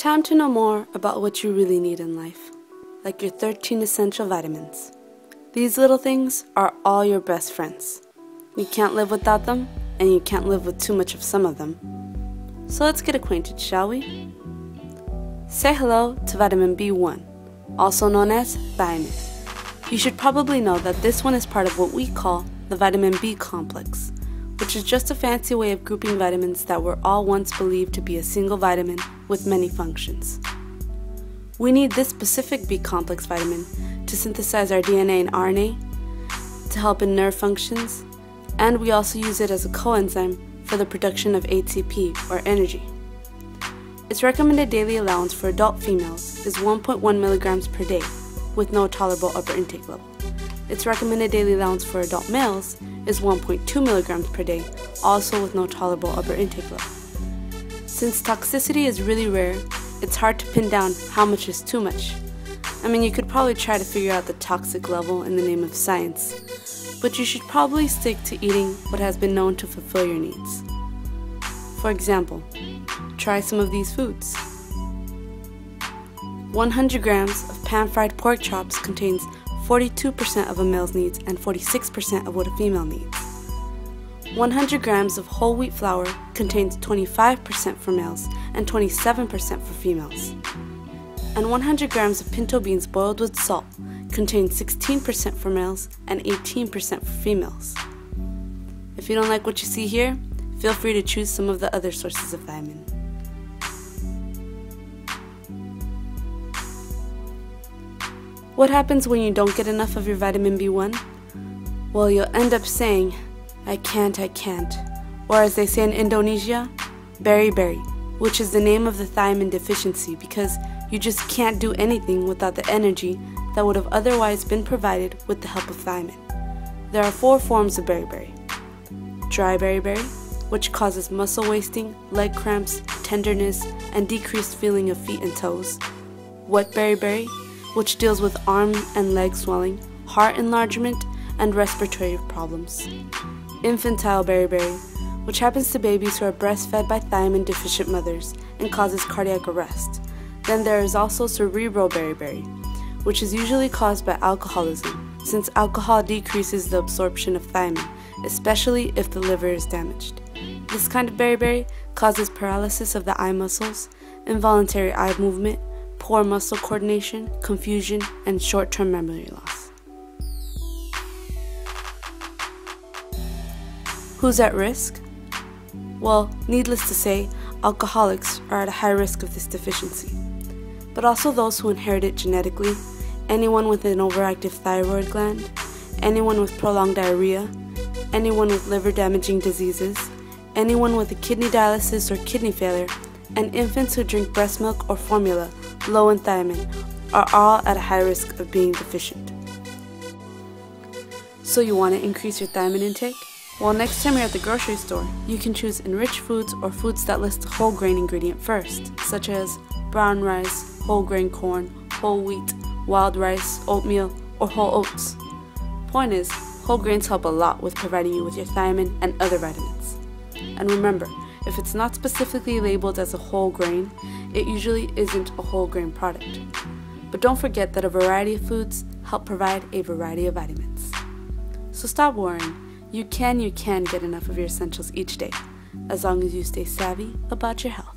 Time to know more about what you really need in life, like your 13 essential vitamins. These little things are all your best friends. You can't live without them, and you can't live with too much of some of them. So let's get acquainted, shall we? Say hello to vitamin B1, also known as thiamine. You should probably know that this one is part of what we call the vitamin B complex, which is just a fancy way of grouping vitamins that were all once believed to be a single vitamin with many functions. We need this specific B complex vitamin to synthesize our DNA and RNA, to help in nerve functions, and we also use it as a coenzyme for the production of ATP, or energy. Its recommended daily allowance for adult females is 1.1 milligrams per day, with no tolerable upper intake level. Its recommended daily allowance for adult males is 1.2 milligrams per day, also with no tolerable upper intake level. Since toxicity is really rare, it's hard to pin down how much is too much. I mean, you could probably try to figure out the toxic level in the name of science, but you should probably stick to eating what has been known to fulfill your needs. For example, try some of these foods. 100 grams of pan-fried pork chops contains 42% of a male's needs and 46% of what a female needs. 100 grams of whole wheat flour contains 25% for males and 27% for females. And 100 grams of pinto beans boiled with salt contains 16% for males and 18% for females. If you don't like what you see here, feel free to choose some of the other sources of thiamine. What happens when you don't get enough of your vitamin B1? Well, you'll end up saying, I can't, or as they say in Indonesia, Beri Beri, which is the name of the thiamine deficiency because you just can't do anything without the energy that would have otherwise been provided with the help of thiamine. There are 4 forms of Beri Beri. Dry Beri Beri, which causes muscle wasting, leg cramps, tenderness, and decreased feeling of feet and toes. Wet Beri Beri, which deals with arm and leg swelling, heart enlargement, and respiratory problems. Infantile Beri Beri, which happens to babies who are breastfed by thiamine deficient mothers and causes cardiac arrest. Then there is also cerebral Beri Beri, which is usually caused by alcoholism, since alcohol decreases the absorption of thiamine, especially if the liver is damaged. This kind of Beri Beri causes paralysis of the eye muscles, involuntary eye movement, poor muscle coordination, confusion, and short-term memory loss. Who's at risk? Well, needless to say, alcoholics are at a high risk of this deficiency, but also those who inherit it genetically, anyone with an overactive thyroid gland, anyone with prolonged diarrhea, anyone with liver-damaging diseases, anyone with a kidney dialysis or kidney failure, and infants who drink breast milk or formula low in thiamine are all at a high risk of being deficient. So you want to increase your thiamine intake? Well, next time you're at the grocery store, you can choose enriched foods or foods that list the whole grain ingredient first, such as brown rice, whole grain corn, whole wheat, wild rice, oatmeal, or whole oats. Point is, whole grains help a lot with providing you with your thiamine and other vitamins. And remember, if it's not specifically labeled as a whole grain, it usually isn't a whole grain product. But don't forget that a variety of foods help provide a variety of vitamins. So stop worrying. You can get enough of your essentials each day, as long as you stay savvy about your health.